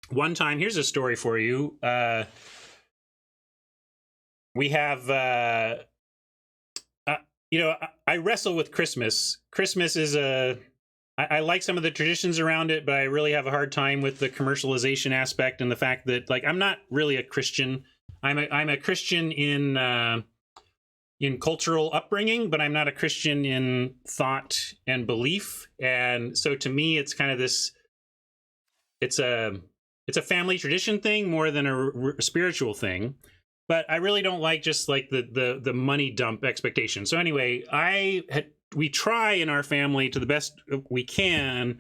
one time, here's a story for you. We have, I wrestle with Christmas. Christmas is I like some of the traditions around it, but I really have a hard time with the commercialization aspect and the fact that, like, I'm not really a Christian. I'm a Christian in cultural upbringing, but I'm not a Christian in thought and belief. And so to me, it's kind of this, it's a family tradition thing more than a spiritual thing. But I really don't like just like the money dump expectation. So anyway, we try in our family to the best we can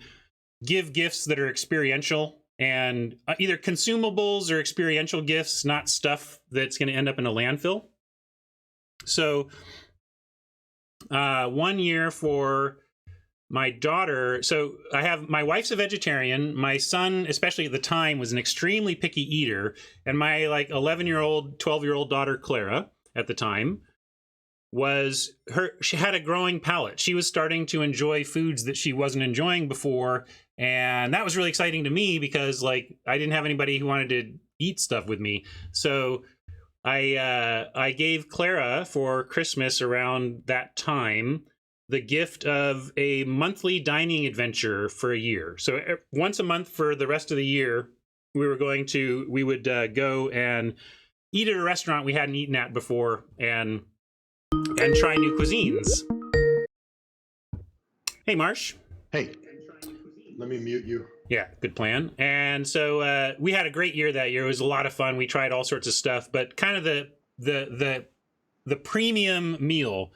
give gifts that are experiential and either consumables or experiential gifts, not stuff that's going to end up in a landfill. So one year for my daughter, so my wife's a vegetarian. My son, especially at the time, was an extremely picky eater. And my 11-year-old, 12-year-old daughter, Clara, at the time, she had a growing palate. She was starting to enjoy foods that she wasn't enjoying before. And that was really exciting to me because I didn't have anybody who wanted to eat stuff with me. So I gave Clara for Christmas around that time the gift of a monthly dining adventure for a year. So once a month for the rest of the year, we would go and eat at a restaurant we hadn't eaten at before and try new cuisines. Hey, Marsh. Hey, let me mute you. Yeah, good plan. And so we had a great year that year. It was a lot of fun. We tried all sorts of stuff, but kind of the premium meal,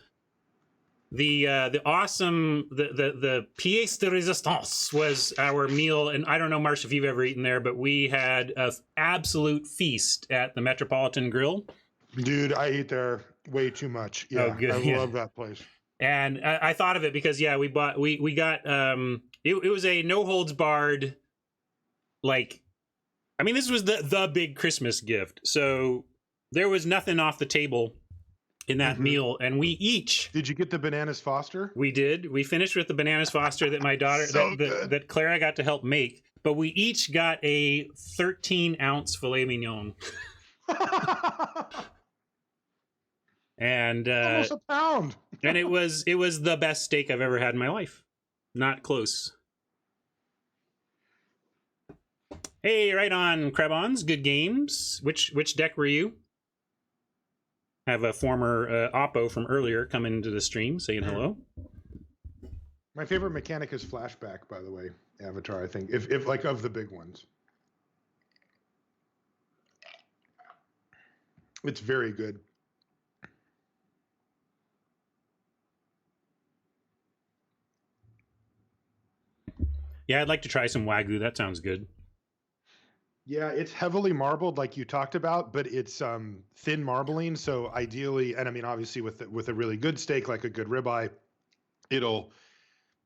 the awesome, the pièce de résistance was our meal. And I don't know, Marsh, if you've ever eaten there, but we had an absolute feast at the Metropolitan Grill. Dude, I eat there way too much. Yeah, oh, good. I love that place. And I thought of it because, yeah, we got, it was a no holds barred, this was the big Christmas gift. So there was nothing off the table in that meal. And we each... Did you get the bananas Foster? We did. We finished with the bananas Foster that my daughter, that Clara got to help make. But we each got a 13-ounce filet mignon. And almost a pound. And it was the best steak I've ever had in my life. Not close. Hey, right on, Krebons. Good games. Which deck were you? Have a former Oppo from earlier come into the stream saying hello. My favorite mechanic is flashback, by the way. Avatar, I think. If like of the big ones. It's very good. Yeah, I'd like to try some Wagyu. That sounds good. Yeah, it's heavily marbled like you talked about, but it's thin marbling. So ideally, and I mean, obviously with a really good steak, like a good ribeye, it'll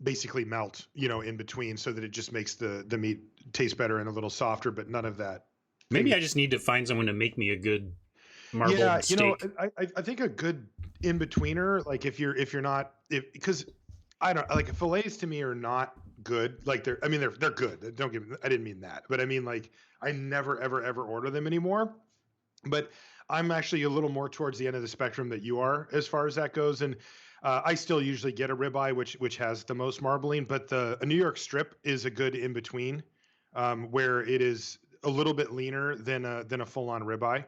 basically melt, in between so that it just makes the meat taste better and a little softer, but none of that. Maybe I just need to find someone to make me a good marbled steak. I think a good in-betweener, like if you're not, because I don't like fillets to me are not good. Like they're good. Don't get me, I didn't mean that, but I mean like I never ever order them anymore. But I'm actually a little more towards the end of the spectrum that you are as far as that goes. And I still usually get a ribeye, which has the most marbling, but a New York strip is a good in between, where it is a little bit leaner than a full on ribeye.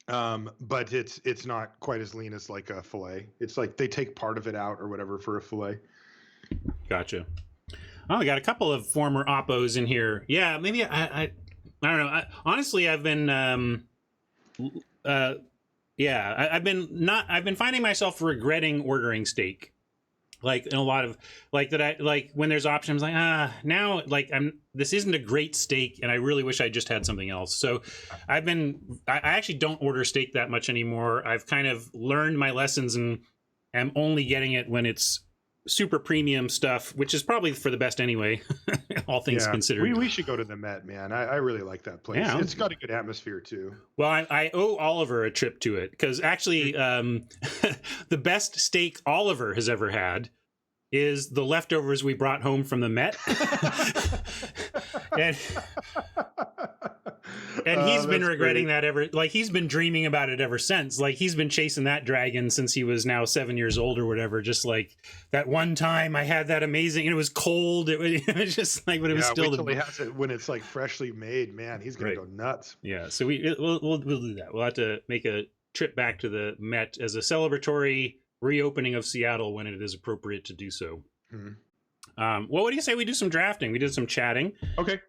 But it's not quite as lean as like a fillet. It's like they take part of it out or whatever for a fillet. Gotcha. Oh, we got a couple of former Oppos in here. Yeah, maybe I don't know. Honestly, I've been I've been finding myself regretting ordering steak. Like in a lot of when there's options, now this isn't a great steak and I really wish I just had something else. So I actually don't order steak that much anymore. I've kind of learned my lessons and am only getting it when it's super premium stuff, which is probably for the best anyway, all things considered. We should go to the Met, man. I really like that place. Yeah. It's got a good atmosphere too. Well, I owe Oliver a trip to it because actually the best steak Oliver has ever had is the leftovers we brought home from the Met. and he's been That's regretting great. that he's been dreaming about it ever since. Like he's been chasing that dragon since he was now 7 years old or whatever. Just like that one time I had that amazing, and it was cold. It was just like, but it was still wait till he has it when it's like freshly made. Man, he's gonna go nuts. Yeah, so we'll do that. We'll have to make a trip back to the Met as a celebratory reopening of Seattle when it is appropriate to do so. Mhm. Well, what do you say we do some drafting? We did some chatting. Okay.